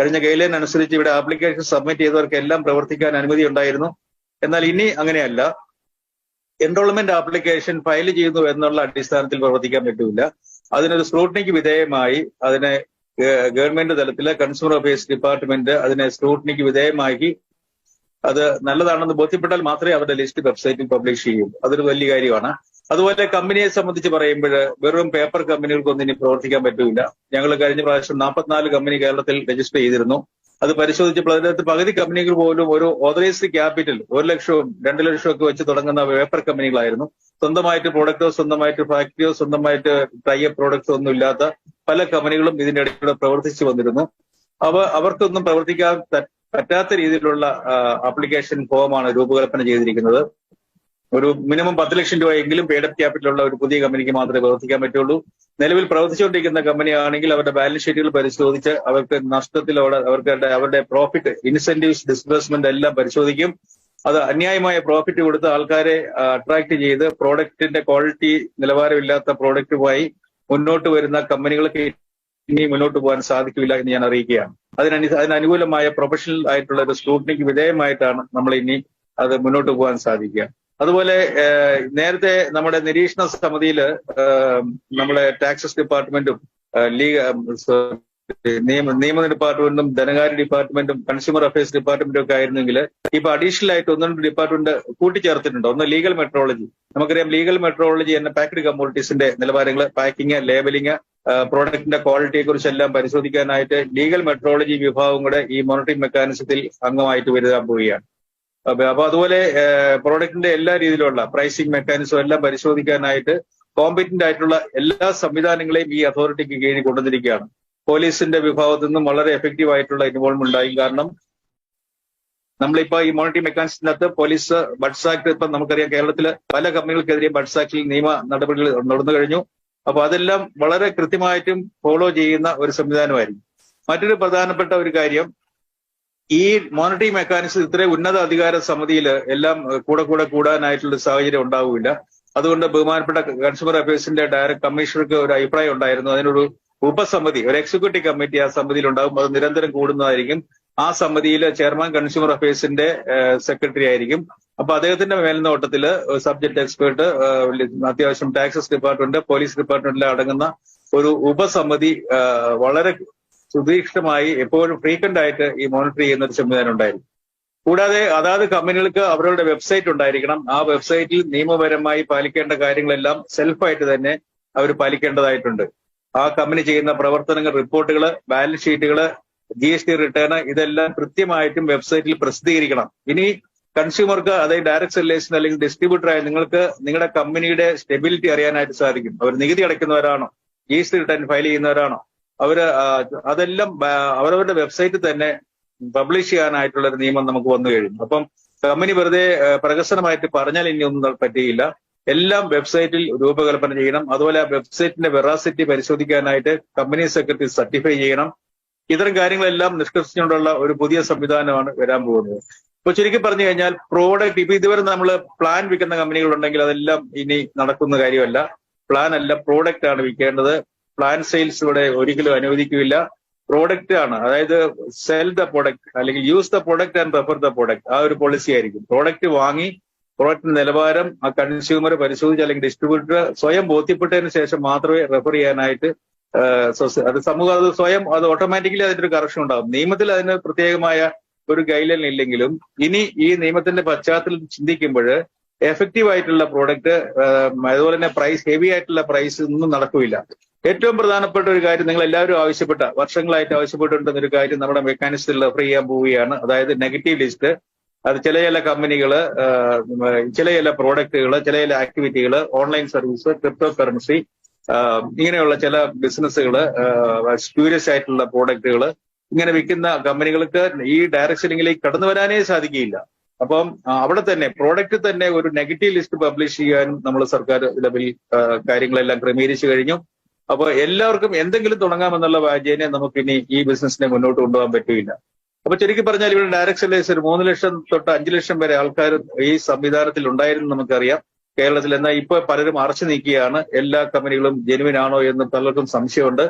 കഴിഞ്ഞ ഗൈഡ്ലൈൻ അനുസരിച്ച് ഇവിടെ ആപ്ലിക്കേഷൻ സബ്മിറ്റ് ചെയ്തവർക്ക് എല്ലാം പ്രവർത്തിക്കാൻ അനുമതി ഉണ്ടായിരുന്നു. എന്നാൽ ഇനി അങ്ങനെയല്ല. എൻറോൾമെന്റ് ആപ്ലിക്കേഷൻ ഫയൽ ചെയ്യുന്നു എന്നുള്ള അടിസ്ഥാനത്തിൽ പ്രവർത്തിക്കാൻ പറ്റില്ല. അതിനൊരു സ്ക്രൂട്ടണിക്ക് വിധേയമായി അതിനെ ഗവൺമെന്റ് തലത്തിലെ കൺസ്യൂമർ അഫയേഴ്സ് ഡിപ്പാർട്ട്മെന്റ് അതിനെ സ്ക്രൂട്ടണിക്ക് വിധേയമാക്കി അത് നല്ലതാണെന്ന് ബോധ്യപ്പെട്ടാൽ മാത്രമേ അവരുടെ ലിസ്റ്റ് വെബ്സൈറ്റിൽ പബ്ലിഷ് ചെയ്യൂ. അതൊരു വലിയ കാര്യമാണ്. അതുപോലെ കമ്പനിയെ സംബന്ധിച്ച് പറയുമ്പോൾ വെറും പേപ്പർ കമ്പനികൾക്കൊന്നും ഇനി പ്രവർത്തിക്കാൻ പറ്റില്ല. ഞങ്ങൾ കഴിഞ്ഞ പ്രാവശ്യം 44 കമ്പനി കേരളത്തിൽ രജിസ്റ്റർ ചെയ്തിരുന്നു. അത് പരിശോധിച്ചപ്പോൾ അതിനകത്ത് പകുതി കമ്പനികൾ പോലും ഒരു ഓതറൈസ്ഡ് ക്യാപിറ്റൽ 1 ലക്ഷവും 2 ലക്ഷവും ഒക്കെ വെച്ച് തുടങ്ങുന്ന പേപ്പർ കമ്പനികളായിരുന്നു. സ്വന്തമായിട്ട് പ്രോഡക്റ്റോ സ്വന്തമായിട്ട് ഫാക്ടറിയോ സ്വന്തമായിട്ട് ടൈപ്പ് പ്രോഡക്ട്സോ ഒന്നും ഇല്ലാത്ത പല കമ്പനികളും ഇതിന്റെ ഇടയ്ക്കൂടെ പ്രവർത്തിച്ചു വന്നിരുന്നു. അവർക്കൊന്നും പ്രവർത്തിക്കാൻ പറ്റാത്ത രീതിയിലുള്ള ആപ്ലിക്കേഷൻ ഫോമാണ് രൂപകൽപ്പന ചെയ്തിരിക്കുന്നത്. ഒരു മിനിമം 10 ലക്ഷം രൂപയെങ്കിലും പെയ്ഡപ്പ് ക്യാപിറ്റലുള്ള ഒരു പുതിയ കമ്പനിക്ക് മാത്രമേ പ്രവർത്തിക്കാൻ പറ്റുള്ളൂ. നിലവിൽ പ്രവർത്തിച്ചുകൊണ്ടിരിക്കുന്ന കമ്പനിയാണെങ്കിൽ അവരുടെ ബാലൻസ് ഷീറ്റുകൾ പരിശോധിച്ച് അവർക്ക് നഷ്ടത്തിലൂടെ അവരുടെ പ്രോഫിറ്റ് ഇൻസെന്റീവ്സ് ഡിസ്ബേഴ്സ്മെന്റ് എല്ലാം പരിശോധിക്കും. അത് അന്യായമായ പ്രോഫിറ്റ് കൊടുത്ത് ആൾക്കാരെ അട്രാക്ട് ചെയ്ത് പ്രോഡക്റ്റിന്റെ ക്വാളിറ്റി നിലവാരമില്ലാത്ത പ്രോഡക്റ്റുമായി മുന്നോട്ട് വരുന്ന കമ്പനികൾക്ക് ഇനി മുന്നോട്ട് പോകാൻ സാധിക്കില്ല എന്ന് ഞാൻ അറിയിക്കുകയാണ്. അതിനനുകൂലമായ പ്രൊഫഷണൽ ആയിട്ടുള്ള ഒരു സ്ക്രൂട്ടണിക്ക് വിധേയമായിട്ടാണ് നമ്മൾ ഇനി അത് മുന്നോട്ട് പോകാൻ സാധിക്കുക. അതുപോലെ നേരത്തെ നമ്മുടെ നിരീക്ഷണ സമിതിയിൽ നമ്മുടെ ടാക്സസ് ഡിപ്പാർട്ട്മെന്റും നിയമ ഡിപ്പാർട്ട്മെന്റും ധനകാര്യ ഡിപ്പാർട്ട്മെന്റും കൺസ്യൂമർ അഫയേഴ്സ് ഡിപ്പാർട്ട്മെന്റും ഒക്കെ ആയിരുന്നെങ്കിൽ ഇപ്പൊ അഡീഷണൽ ആയിട്ട് 1-2 ഡിപ്പാർട്ട്മെന്റ് കൂട്ടിച്ചേർത്തിട്ടുണ്ട്. ഒന്ന് ലീഗൽ മെട്രോളജി. നമുക്കറിയാം ലീഗൽ മെട്രോളജി എന്ന പാക്ഡ് കമ്മോഡിറ്റീസിന്റെ നിലവാരങ്ങൾ, പാക്കിംഗ്, ലേബലിംഗ്, പ്രോഡക്റ്റിന്റെ ക്വാളിറ്റിയെ കുറിച്ചെല്ലാം പരിശോധിക്കാനായിട്ട് ലീഗൽ മെട്രോളജി വിഭാഗം കൂടെ ഈ മോണിറ്ററിംഗ് മെക്കാനിസത്തിൽ അംഗമായിട്ട് വരാൻ പോവുകയാണ്. അപ്പൊ അതുപോലെ പ്രോഡക്റ്റിന്റെ എല്ലാ രീതിയിലുള്ള പ്രൈസിംഗ് മെക്കാനിസം എല്ലാം പരിശോധിക്കാനായിട്ട് കോമ്പറ്റന്റ് ആയിട്ടുള്ള എല്ലാ സംവിധാനങ്ങളെയും ഈ അതോറിറ്റിക്ക് കീഴിൽ കൊണ്ടുവന്നിരിക്കുകയാണ്. പോലീസിന്റെ വിഭാഗത്തു നിന്നും വളരെ എഫക്റ്റീവ് ആയിട്ടുള്ള ഇൻവോൾവ്മെന്റ് ഉണ്ടായി. കാരണം നമ്മളിപ്പോ ഈ മോണിറ്ററിംഗ് മെക്കാനിസത്തിനകത്ത് പോലീസ് ബഡ്സ് ആക്ട്, ഇപ്പം നമുക്കറിയാം കേരളത്തില് പല കമ്പനികൾക്കെതിരെയും ബഡ്സ് ആക്ടിൽ നിയമ നടപടികൾ നടന്നു കഴിഞ്ഞു. അപ്പൊ അതെല്ലാം വളരെ കൃത്യമായിട്ടും ഫോളോ ചെയ്യുന്ന ഒരു സംവിധാനമായിരിക്കും. മറ്റൊരു പ്രധാനപ്പെട്ട ഒരു കാര്യം, ഈ മോണിറ്ററിംഗ് മെക്കാനിസം ഇത്രയും ഉന്നത അധികാര സമിതിയിൽ എല്ലാം കൂടാനായിട്ടുള്ള സാഹചര്യം ഉണ്ടാവില്ല. അതുകൊണ്ട് ബഹുമാനപ്പെട്ട കൺസ്യൂമർ അഫയേഴ്സിന്റെ ഡയറക്ട് കമ്മീഷണർക്ക് ഒരു അഭിപ്രായം ഉണ്ടായിരുന്നു. അതിനൊരു ഉപസമിതി, ഒരു എക്സിക്യൂട്ടീവ് കമ്മിറ്റി ആ സമിതിയിൽ ഉണ്ടാകും. അത് നിരന്തരം കൂടുന്നതായിരിക്കും. ആ സമിതിയിൽ ചെയർമാൻ കൺസ്യൂമർ അഫയേഴ്സിന്റെ സെക്രട്ടറി ആയിരിക്കും. അപ്പൊ അദ്ദേഹത്തിന്റെ മേൽനോട്ടത്തില് സബ്ജക്ട് എക്സ്പേർട്ട്, അത്യാവശ്യം ടാക്സസ് ഡിപ്പാർട്ട്മെന്റ്, പോലീസ് ഡിപ്പാർട്ട്മെന്റിൽ അടങ്ങുന്ന ഒരു ഉപസമിതി വളരെ സുതീക്ഷ്ണമായി എപ്പോഴും ഫ്രീക്വന്റ് ആയിട്ട് ഈ മോണിറ്റർ ചെയ്യുന്ന ഒരു സംവിധാനം ഉണ്ടായിരിക്കും. കൂടാതെ അതാത് കമ്പനികൾക്ക് അവരുടെ വെബ്സൈറ്റ് ഉണ്ടായിരിക്കണം. ആ വെബ്സൈറ്റിൽ നിയമപരമായി പാലിക്കേണ്ട കാര്യങ്ങളെല്ലാം സെൽഫായിട്ട് തന്നെ അവർ പാലിക്കേണ്ടതായിട്ടുണ്ട്. ആ കമ്പനി ചെയ്യുന്ന പ്രവർത്തനങ്ങൾ, റിപ്പോർട്ടുകൾ, ബാലൻസ് ഷീറ്റുകൾ, GST റിട്ടേൺ, ഇതെല്ലാം കൃത്യമായിട്ടും വെബ്സൈറ്റിൽ പ്രസിദ്ധീകരിക്കണം. ഇനി കൺസ്യൂമർക്ക്, അതായത് ഡയറക്ട് സെല്ലേഴ്സിന് അല്ലെങ്കിൽ ഡിസ്ട്രിബ്യൂട്ടറായ നിങ്ങൾക്ക് നിങ്ങളുടെ കമ്പനിയുടെ സ്റ്റെബിലിറ്റി അറിയാനായിട്ട് സാധിക്കും. അവർ നികുതി അടയ്ക്കുന്നവരാണോ, GST റിട്ടേൺ ഫയൽ ചെയ്യുന്നവരാണോ, അതെല്ലാം അവരവരുടെ വെബ്സൈറ്റിൽ തന്നെ പബ്ലിഷ് ചെയ്യാനായിട്ടുള്ള ഒരു നിയമം നമുക്ക് വന്നു കഴിഞ്ഞു. അപ്പം കമ്പനി വെറുതെ പ്രഹസനമായിട്ട് പറഞ്ഞാൽ ഇനി ഒന്നും പറ്റിയില്ല. എല്ലാം വെബ്സൈറ്റിൽ രൂപകൽപ്പന ചെയ്യണം. അതുപോലെ ആ വെബ്സൈറ്റിന്റെ വെറാസിറ്റി പരിശോധിക്കാനായിട്ട് കമ്പനി സെക്രട്ടറി സർട്ടിഫൈ ചെയ്യണം. ഇത്തരം കാര്യങ്ങളെല്ലാം നിഷ്കർഷിച്ചുകൊണ്ടുള്ള ഒരു പുതിയ സംവിധാനമാണ് വരാൻ പോകുന്നത്. ഇപ്പൊ ചുരുക്കി പറഞ്ഞു കഴിഞ്ഞാൽ പ്രോഡക്റ്റ്, ഇപ്പൊ ഇതുവരെ നമ്മൾ പ്ലാൻ വിൽക്കുന്ന കമ്പനികളുണ്ടെങ്കിൽ അതെല്ലാം ഇനി നടക്കുന്ന കാര്യമല്ല. പ്ലാൻ അല്ല, പ്രോഡക്റ്റ് ആണ് വിൽക്കേണ്ടത്. പ്ലാൻ സെയിൽസ് ഇവിടെ ഒരിക്കലും അനുവദിക്കില്ല. പ്രോഡക്റ്റ് ആണ്, അതായത് സെൽ ദ പ്രൊഡക്റ്റ് അല്ലെങ്കിൽ use the product and refer the product, ആ ഒരു പോളിസി ആയിരിക്കും. പ്രോഡക്റ്റ് വാങ്ങി പ്രോഡക്റ്റിന്റെ നിലവാരം ആ കൺസ്യൂമർ പരിശോധിച്ച് അല്ലെങ്കിൽ ഡിസ്ട്രിബ്യൂട്ടർ സ്വയം ബോധ്യപ്പെട്ടതിന് ശേഷം മാത്രമേ റെഫർ ചെയ്യാനായിട്ട് അത് സമൂഹം അത് സ്വയം അത് ഓട്ടോമാറ്റിക്കലി അതിന്റെ ഒരു കറക്ഷൻ ഉണ്ടാകും. നിയമത്തിൽ അതിന് പ്രത്യേകമായ ഒരു ഗൈഡ്ലൈൻ ഇല്ലെങ്കിലും ഇനി ഈ നിയമത്തിന്റെ പശ്ചാത്തലത്തിൽ ചിന്തിക്കുമ്പോൾ എഫക്റ്റീവ് ആയിട്ടുള്ള പ്രോഡക്റ്റ്, അതുപോലെ തന്നെ പ്രൈസ്, ഹെവി ആയിട്ടുള്ള പ്രൈസ് ഒന്നും നടക്കില്ല. ഏറ്റവും പ്രധാനപ്പെട്ട ഒരു കാര്യം നിങ്ങൾ എല്ലാവരും വർഷങ്ങളായിട്ട് ആവശ്യപ്പെട്ടുകൊണ്ടിരുന്ന ഒരു കാര്യം നമ്മുടെ മെക്കാനിസത്തിൽ റെഫർ ചെയ്യാൻ പോവുകയാണ്. അതായത് നെഗറ്റീവ് ലിസ്റ്റ്. അത് ചില കമ്പനികള്, ചില പ്രോഡക്റ്റുകൾ, ചില ആക്ടിവിറ്റികൾ, ഓൺലൈൻ സർവീസ്, ക്രിപ്റ്റോ കറൻസി, ഇങ്ങനെയുള്ള ചില ബിസിനസ്സുകൾ, സ്പ്യൂരിയസ് ആയിട്ടുള്ള പ്രോഡക്റ്റുകൾ ഇങ്ങനെ വിൽക്കുന്ന കമ്പനികൾക്ക് ഈ ഡയറക്ട് സെല്ലിംഗിലേക്ക് കടന്നു വരാനേ സാധിക്കില്ല. അപ്പം അവിടെ തന്നെ പ്രോഡക്റ്റ് തന്നെ ഒരു നെഗറ്റീവ് ലിസ്റ്റ് പബ്ലിഷ് ചെയ്യാനും നമ്മൾ സർക്കാർ ലെവലിൽ കാര്യങ്ങളെല്ലാം ക്രമീകരിച്ചു കഴിഞ്ഞു. അപ്പോൾ എല്ലാവർക്കും എന്തെങ്കിലും തുടങ്ങാമെന്നുള്ള വാചേനെ നമുക്കിനി ഈ ബിസിനസിനെ മുന്നോട്ട് കൊണ്ടുപോകാൻ പറ്റില്ല. അപ്പൊ ചുരുക്കി പറഞ്ഞാൽ ഇവിടെ ഡയറക്ട് സെല്ലേഴ്സ് ഒരു 3 ലക്ഷം തൊട്ട് 5 ലക്ഷം വരെ ആൾക്കാർ ഈ സംവിധാനത്തിൽ ഉണ്ടായിരുന്നു നമുക്കറിയാം കേരളത്തിൽ. എന്നാൽ ഇപ്പൊ പലരും അറച്ചു നീക്കിയാണ്. എല്ലാ കമ്പനികളും ജെനുവിൻ ആണോ എന്ന് പലർക്കും സംശയമുണ്ട്.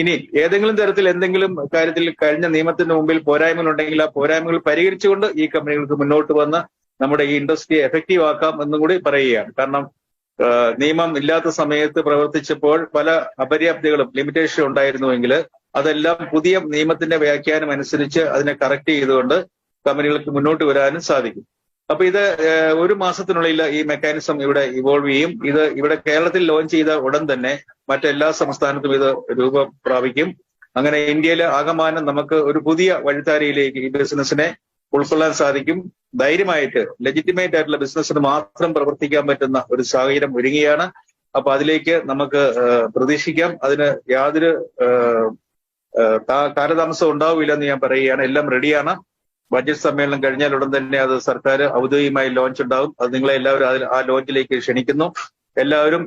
ഇനി ഏതെങ്കിലും തരത്തിൽ എന്തെങ്കിലും കാര്യത്തിൽ കഴിഞ്ഞ നിയമത്തിന് മുമ്പിൽ പോരായ്മകൾ ഉണ്ടെങ്കിൽ ആ പോരായ്മകൾ പരിഹരിച്ചുകൊണ്ട് ഈ കമ്പനികൾക്ക് മുന്നോട്ട് വന്ന് നമ്മുടെ ഈ ഇൻഡസ്ട്രിയെ എഫക്റ്റീവ് ആക്കാം എന്നും കൂടി പറയുകയാണ്. കാരണം നിയമം ഇല്ലാത്ത സമയത്ത് പ്രവർത്തിച്ചപ്പോൾ പല അപര്യാപ്തികളും ലിമിറ്റേഷൻ ഉണ്ടായിരുന്നുവെങ്കിൽ അതെല്ലാം പുതിയ നിയമത്തിന്റെ വ്യാഖ്യാനം അനുസരിച്ച് അതിനെ കറക്റ്റ് ചെയ്തുകൊണ്ട് കമ്പനികൾക്ക് മുന്നോട്ട് വരാനും സാധിക്കും. അപ്പൊ ഇത് ഒരു മാസത്തിനുള്ളിൽ ഈ മെക്കാനിസം ഇവിടെ ഇവോൾവ് ചെയ്യും. ഇത് ഇവിടെ കേരളത്തിൽ ലോഞ്ച് ചെയ്ത ഉടൻ തന്നെ മറ്റെല്ലാ സംസ്ഥാനത്തും ഇത് രൂപം പ്രാപിക്കും. അങ്ങനെ ഇന്ത്യയിലെ ആകമാനം നമുക്ക് ഒരു പുതിയ വഴിത്താരയിലേക്ക് ഈ ബിസിനസിനെ ഉൾക്കൊള്ളാൻ സാധിക്കും. ധൈര്യമായിട്ട് ലെജിറ്റിമേറ്റ് ആയിട്ടുള്ള ബിസിനസ്സിന് മാത്രം പ്രവർത്തിക്കാൻ പറ്റുന്ന ഒരു സാഹചര്യം ഒരുങ്ങുകയാണ്. അപ്പൊ അതിലേക്ക് നമുക്ക് പ്രതീക്ഷിക്കാം. അതിന് യാതൊരു കാലതാമസം ഉണ്ടാവില്ലെന്ന് ഞാൻ പറയുകയാണ്. എല്ലാം റെഡിയാണ്. ബഡ്ജറ്റ് സമ്മേളനം കഴിഞ്ഞാൽ ഉടൻ തന്നെ അത് സർക്കാർ ഔദ്യോഗികമായി ലോഞ്ച് ഉണ്ടാകും. അത് നിങ്ങളെ എല്ലാവരും ആ ലോഞ്ചിലേക്ക് ക്ഷണിക്കുന്നു. എല്ലാവരും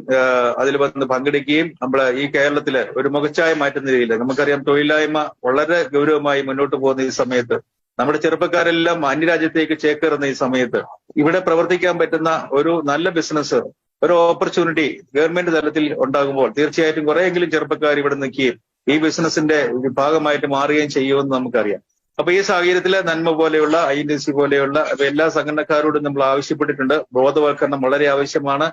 അതിൽ വന്ന് പങ്കെടുക്കുകയും നമ്മൾ ഈ കേരളത്തില് ഒരു മുഖച്ഛായ മാറ്റുന്ന രീതിയിൽ, നമുക്കറിയാം തൊഴിലില്ലായ്മ വളരെ ഗൗരവമായി മുന്നോട്ട് പോകുന്ന ഈ സമയത്ത്, നമ്മുടെ ചെറുപ്പക്കാരെല്ലാം അന്യരാജ്യത്തേക്ക് ചേക്കേറുന്ന ഈ സമയത്ത് ഇവിടെ പ്രവർത്തിക്കാൻ പറ്റുന്ന ഒരു നല്ല ബിസിനസ്, ഒരു ഓപ്പർച്യൂണിറ്റി ഗവൺമെന്റ് തലത്തിൽ ഉണ്ടാകുമ്പോൾ തീർച്ചയായിട്ടും കുറെയെങ്കിലും ചെറുപ്പക്കാർ ഇവിടെ നിൽക്കുകയും ഈ ബിസിനസിന്റെ ഭാഗമായിട്ട് മാറുകയും ചെയ്യുമെന്ന് നമുക്കറിയാം. അപ്പൊ ഈ സാഹചര്യത്തിൽ നന്മ പോലെയുള്ള INDC പോലെയുള്ള എല്ലാ സംഘടനക്കാരോടും നമ്മൾ ആവശ്യപ്പെട്ടിട്ടുണ്ട്. ബോധവൽക്കരണം വളരെ ആവശ്യമാണ്.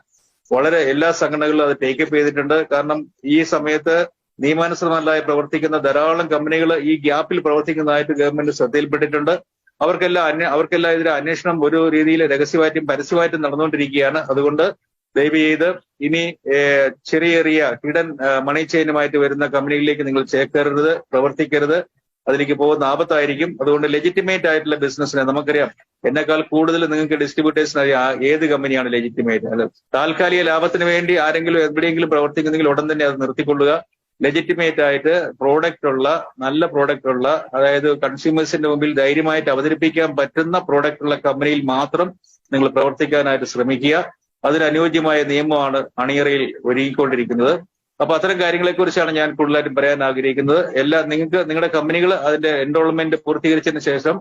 എല്ലാ സംഘടനകളും അത് ടേക്കപ്പ് ചെയ്തിട്ടുണ്ട്. കാരണം ഈ സമയത്ത് നിയമാനുസൃതമല്ലാതെ പ്രവർത്തിക്കുന്ന ധാരാളം കമ്പനികൾ ഈ ഗ്യാപ്പിൽ പ്രവർത്തിക്കുന്നതായിട്ട് ഗവൺമെന്റ് ശ്രദ്ധയിൽപ്പെട്ടിട്ടുണ്ട്. അവർക്കെല്ലാം ഇതിലെ അന്വേഷണം ഒരു രീതിയിൽ രഹസ്യമായിട്ടും പരസ്യമായിട്ടും നടന്നുകൊണ്ടിരിക്കുകയാണ്. അതുകൊണ്ട് ദയവ് ചെയ്ത് ഇനി ചെറിയ ഹിഡൻ മണി ചെയിനുമായിട്ട് വരുന്ന കമ്പനികളിലേക്ക് നിങ്ങൾ ചേക്കരുത്, പ്രവർത്തിക്കരുത്. അതിലേക്ക് പോകുന്ന ആപത്തായിരിക്കും. അതുകൊണ്ട് ലെജിറ്റിമേറ്റ് ആയിട്ടുള്ള ബിസിനസ്സിനെ, നമുക്കറിയാം എന്നെക്കാൾ കൂടുതൽ നിങ്ങൾക്ക് ഡിസ്ട്രിബ്യൂട്ടേഴ്സിന് അറിയാം ഏത് കമ്പനിയാണ് ലെജിറ്റിമേറ്റ്. അല്ല, താൽക്കാലിക ലാഭത്തിന് വേണ്ടി ആരെങ്കിലും എവിടെയെങ്കിലും പ്രവർത്തിക്കുന്നെങ്കിൽ ഉടൻ തന്നെ അത് നിർത്തിക്കൊള്ളുക. ലെജിറ്റിമേറ്റ് ആയിട്ട് നല്ല പ്രോഡക്റ്റ് ഉള്ള, അതായത് കൺസ്യൂമേഴ്സിന്റെ മുമ്പിൽ ധൈര്യമായിട്ട് അവതരിപ്പിക്കാൻ പറ്റുന്ന പ്രോഡക്റ്റ് ഉള്ള കമ്പനിയിൽ മാത്രം നിങ്ങൾ പ്രവർത്തിക്കാനായിട്ട് ശ്രമിക്കുക. അതിനനുയോജ്യമായ നിയമമാണ് അണിയറയിൽ ഒരുങ്ങിക്കൊണ്ടിരിക്കുന്നത്. അപ്പൊ അത്തരം കാര്യങ്ങളെക്കുറിച്ചാണ് ഞാൻ കൂടുതലായിട്ടും പറയാൻ ആഗ്രഹിക്കുന്നത്. നിങ്ങളുടെ കമ്പനികൾ അതിന്റെ എൻറോൾമെന്റ് പൂർത്തീകരിച്ചതിന് ശേഷം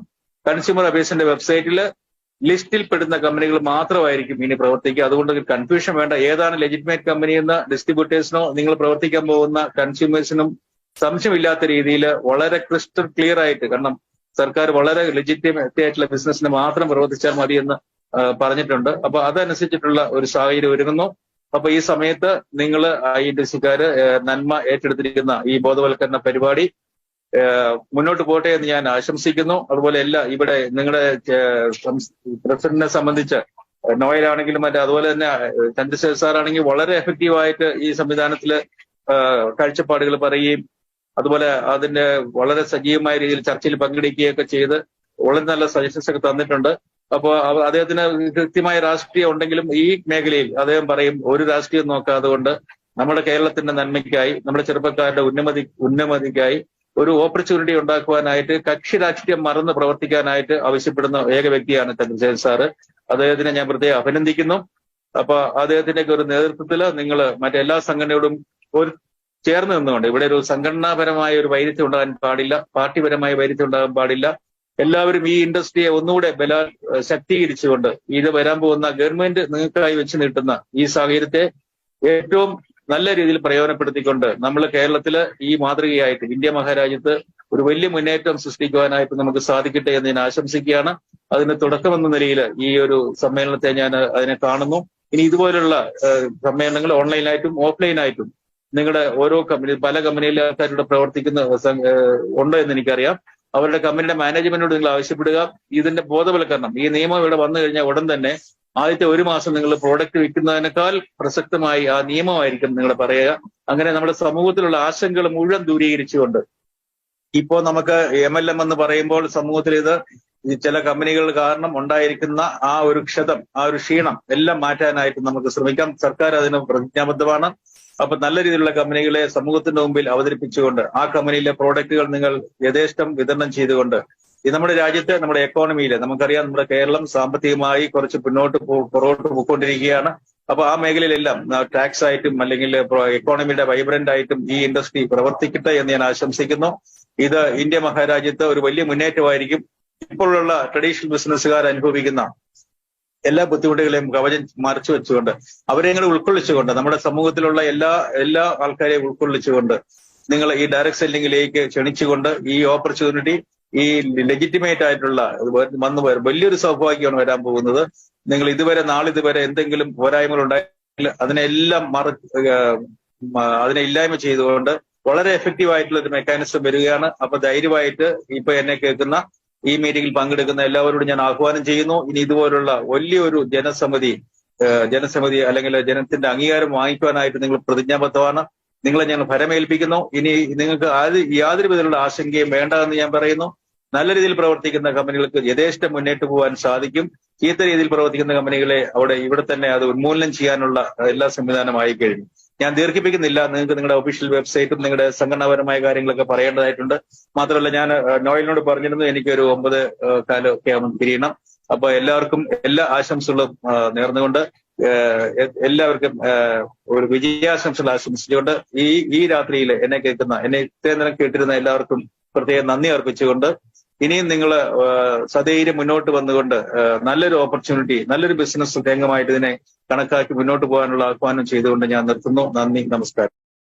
കൺസ്യൂമർ അഫയേഴ്സിന്റെ വെബ്സൈറ്റിൽ ലിസ്റ്റിൽ പെടുന്ന കമ്പനികൾ മാത്രമായിരിക്കും ഇനി പ്രവർത്തിക്കുക. അതുകൊണ്ട് കൺഫ്യൂഷൻ വേണ്ട. ഏതാണ് ലെജിറ്റിമേറ്റ് കമ്പനി എന്ന ഡിസ്ട്രിബ്യൂട്ടേഴ്സിനോ നിങ്ങൾ പ്രവർത്തിക്കാൻ പോകുന്ന കൺസ്യൂമേഴ്സിനും സംശയമില്ലാത്ത രീതിയിൽ വളരെ ക്രിസ്റ്റൽ ക്ലിയർ ആയിട്ട്, കാരണം സർക്കാർ വളരെ ലെജിറ്റിമേറ്റ് ആയിട്ടുള്ള ബിസിനസ്സിന് മാത്രം പ്രവർത്തിച്ചാൽ മതിയെന്ന് പറഞ്ഞിട്ടുണ്ട്. അപ്പൊ അതനുസരിച്ചിട്ടുള്ള ഒരു സാഹചര്യം ഒരുങ്ങുന്നു. അപ്പൊ ഈ സമയത്ത് നിങ്ങൾ INDC-ക്കാര് നന്മ ഏറ്റെടുത്തിരിക്കുന്ന ഈ ബോധവൽക്കരണ പരിപാടി മുന്നോട്ട് പോട്ടെ എന്ന് ഞാൻ ആശംസിക്കുന്നു. അതുപോലെ ഇവിടെ നിങ്ങളുടെ പ്രസിഡന്റിനെ സംബന്ധിച്ച് നോയലാണെങ്കിലും അതുപോലെ തന്നെ ചന്ദ്രശേഖർ സാറാണെങ്കിൽ വളരെ എഫക്റ്റീവായിട്ട് ഈ സംവിധാനത്തില് കാഴ്ചപ്പാടുകൾ പറയുകയും അതുപോലെ അതിന്റെ വളരെ സജീവമായ രീതിയിൽ ചർച്ചയിൽ പങ്കെടുക്കുകയൊക്കെ ചെയ്ത് വളരെ നല്ല സജഷൻസ് ഒക്കെ തന്നിട്ടുണ്ട്. അപ്പോ അദ്ദേഹത്തിന് കൃത്യമായ രാഷ്ട്രീയം ഉണ്ടെങ്കിലും ഈ മേഖലയിൽ അദ്ദേഹം പറയും ഒരു രാഷ്ട്രീയം നോക്കാതെ കൊണ്ട് നമ്മുടെ കേരളത്തിന്റെ നന്മയ്ക്കായി, നമ്മുടെ ചെറുപ്പക്കാരുടെ ഉന്നമതിക്കായി ഒരു ഓപ്പർച്യൂണിറ്റി ഉണ്ടാക്കുവാനായിട്ട് കക്ഷി രാഷ്ട്രീയം മറന്ന് പ്രവർത്തിക്കാനായിട്ട് ആവശ്യപ്പെടുന്ന ഏക വ്യക്തിയാണ് ചന്ദ്രശേഖർ സാറ്. അദ്ദേഹത്തിനെ ഞാൻ പ്രത്യേകം അഭിനന്ദിക്കുന്നു. അപ്പൊ അദ്ദേഹത്തിന്റെ ഒരു നേതൃത്വത്തിൽ നിങ്ങൾ മറ്റെല്ലാ സംഘടനയോടും ചേർന്ന് നിന്നുകൊണ്ട്, ഇവിടെ ഒരു സംഘടനാപരമായ ഒരു വൈരുദ്ധ്യം ഉണ്ടാകാൻ പാടില്ല, പാർട്ടിപരമായ വൈരുദ്ധ്യം ഉണ്ടാകാൻ പാടില്ല. എല്ലാവരും ഈ ഇൻഡസ്ട്രിയെ ഒന്നുകൂടെ ശക്തീകരിച്ചുകൊണ്ട് ഇത് വരാൻ പോകുന്ന ഗവൺമെന്റ് നിങ്ങൾക്കായി വെച്ച് നീട്ടുന്ന ഈ സാഹചര്യത്തെ ഏറ്റവും നല്ല രീതിയിൽ പ്രയോജനപ്പെടുത്തിക്കൊണ്ട് നമ്മൾ കേരളത്തില് ഈ മാതൃകയായിട്ട് ഇന്ത്യ മഹാരാജ്യത്ത് ഒരു വലിയ മുന്നേറ്റം സൃഷ്ടിക്കുവാനായിട്ട് നമുക്ക് സാധിക്കട്ടെ എന്ന് ഞാൻ ആശംസിക്കുകയാണ്. അതിന് തുടക്കമെന്ന നിലയിൽ ഈ ഒരു സമ്മേളനത്തെ ഞാൻ അതിനെ കാണുന്നു. ഇനി ഇതുപോലുള്ള സമ്മേളനങ്ങൾ ഓൺലൈനായിട്ടും ഓഫ്ലൈനായിട്ടും നിങ്ങളുടെ ഓരോ പല കമ്പനിയിലെ ആൾക്കാരുടെ പ്രവർത്തിക്കുന്ന ഉണ്ട് എന്ന് എനിക്കറിയാം. അവരുടെ കമ്പനിയുടെ മാനേജ്മെന്റിനോട് നിങ്ങൾ ആവശ്യപ്പെടുക. ഇതിന്റെ ബോധവൽക്കരണം, ഈ നിയമം ഇവിടെ വന്നു കഴിഞ്ഞാൽ ഉടൻ തന്നെ ആദ്യത്തെ ഒരു മാസം നിങ്ങൾ പ്രോഡക്റ്റ് വിൽക്കുന്നതിനേക്കാൾ പ്രസക്തമായി ആ നിയമമായിരിക്കും നിങ്ങൾ പറയുക. അങ്ങനെ നമ്മുടെ സമൂഹത്തിലുള്ള ആശങ്കകൾ മുഴുവൻ ദൂരീകരിച്ചുകൊണ്ട് ഇപ്പോ നമുക്ക് MLM എന്ന് പറയുമ്പോൾ സമൂഹത്തിൽ ഇത് ചില കമ്പനികൾ കാരണം ഉണ്ടായിരിക്കുന്ന ആ ഒരു ക്ഷീണം എല്ലാം മാറ്റാനായിട്ട് നമുക്ക് ശ്രമിക്കാം. സർക്കാർ അതിന് പ്രതിജ്ഞാബദ്ധമാണ്. അപ്പൊ നല്ല രീതിയിലുള്ള കമ്പനികളെ സമൂഹത്തിന്റെ മുമ്പിൽ അവതരിപ്പിച്ചുകൊണ്ട് ആ കമ്പനിയിലെ പ്രോഡക്റ്റുകൾ നിങ്ങൾ യഥേഷ്ടം വിതരണം ചെയ്തുകൊണ്ട് ഈ നമ്മുടെ രാജ്യത്തെ, നമ്മുടെ എക്കോണമിയിൽ നമുക്കറിയാം നമ്മുടെ കേരളം സാമ്പത്തികമായി കുറച്ച് പുറകോട്ട് പോയിക്കൊണ്ടിരിക്കുകയാണ്. അപ്പൊ ആ മേഖലയിലെല്ലാം ടാക്സ് ആയിട്ടും അല്ലെങ്കിൽ എക്കോണമിയുടെ വൈബ്രന്റ് ആയിട്ടും ഈ ഇൻഡസ്ട്രി പ്രവർത്തിക്കട്ടെ എന്ന് ഞാൻ ആശംസിക്കുന്നു. ഇത് ഇന്ത്യ മഹാരാജ്യത്ത് ഒരു വലിയ മുന്നേറ്റമായിരിക്കും. ഇപ്പോഴുള്ള ട്രഡീഷണൽ ബിസിനസ്സുകാർ അനുഭവിക്കുന്ന എല്ലാ ബുദ്ധിമുട്ടുകളെയും കവചം മറച്ചു വെച്ചുകൊണ്ട് അവരെ കൂടെ ഉൾക്കൊള്ളിച്ചുകൊണ്ട് നമ്മുടെ സമൂഹത്തിലുള്ള എല്ലാ ആൾക്കാരെയും ഉൾക്കൊള്ളിച്ചുകൊണ്ട് നിങ്ങൾ ഈ ഡയറക്ട് സെല്ലിംഗിലേക്ക് ക്ഷണിച്ചുകൊണ്ട് ഈ ഓപ്പർച്യൂണിറ്റി ഈ ലെജിറ്റിമേറ്റ് ആയിട്ടുള്ള വലിയൊരു സൗഭാഗ്യമാണ് വരാൻ പോകുന്നത്. നിങ്ങൾ നാളിതുവരെ എന്തെങ്കിലും പോരായ്മകൾ ഉണ്ടായെങ്കിൽ അതിനെ ഇല്ലായ്മ ചെയ്തുകൊണ്ട് വളരെ എഫക്റ്റീവ് ആയിട്ടുള്ള ഒരു മെക്കാനിസം വരികയാണ്. അപ്പൊ ധൈര്യമായിട്ട് ഇപ്പൊ എന്നെ കേൾക്കുന്ന ഈ മീറ്റിംഗിൽ പങ്കെടുക്കുന്ന എല്ലാവരോടും ഞാൻ ആഹ്വാനം ചെയ്യുന്നു. ഇനി ഇതുപോലുള്ള വലിയൊരു ജനസമിതി അല്ലെങ്കിൽ ജനത്തിന്റെ അംഗീകാരം വാങ്ങിക്കുവാനായിട്ട് നിങ്ങൾ പ്രതിജ്ഞാബദ്ധമാണ്. നിങ്ങളെ ഞങ്ങൾ ഫലമേൽപ്പിക്കുന്നു. ഇനി നിങ്ങൾക്ക് യാതൊരു വിധത്തിലുള്ള ആശങ്കയും വേണ്ട എന്ന് ഞാൻ പറയുന്നു. നല്ല രീതിയിൽ പ്രവർത്തിക്കുന്ന കമ്പനികൾക്ക് യഥേഷ്ടം മുന്നോട്ട് പോകാൻ സാധിക്കും. ചീത്ത രീതിയിൽ പ്രവർത്തിക്കുന്ന കമ്പനികളെ ഇവിടെ തന്നെ അത് ഉന്മൂലനം ചെയ്യാനുള്ള എല്ലാ സംവിധാനമായി കഴിഞ്ഞു. ഞാൻ ദീർഘിപ്പിക്കുന്നില്ല. നിങ്ങൾക്ക് നിങ്ങളുടെ ഒഫീഷ്യൽ വെബ്സൈറ്റും നിങ്ങളുടെ സംഘടനാപരമായ കാര്യങ്ങളൊക്കെ പറയേണ്ടതായിട്ടുണ്ട്. മാത്രമല്ല ഞാൻ നോയലിനോട് പറഞ്ഞിരുന്നു എനിക്കൊരു 9:15 ഒക്കെ ആവുമ്പോൾ പിരിയണം. അപ്പൊ എല്ലാവർക്കും എല്ലാ ആശംസകളും നേർന്നുകൊണ്ട് എല്ലാവർക്കും ഒരു വിജയാശംസകൾ ആശംസിച്ചുകൊണ്ട് ഈ രാത്രിയിൽ എന്നെ ഇത്രയും നേരം കേട്ടിരുന്ന എല്ലാവർക്കും പ്രത്യേകം നന്ദി അർപ്പിച്ചുകൊണ്ട് ഇനിയും നിങ്ങൾ സധൈര്യം മുന്നോട്ട് വന്നുകൊണ്ട് നല്ലൊരു ഓപ്പർച്യൂണിറ്റി, നല്ലൊരു ബിസിനസ് രംഗമായിട്ട് ഇതിനെ കണക്കാക്കി മുന്നോട്ട് പോകാനുള്ള ആഹ്വാനം ചെയ്തുകൊണ്ട് ഞാൻ നിർത്തുന്നു. നന്ദി, നമസ്കാരം.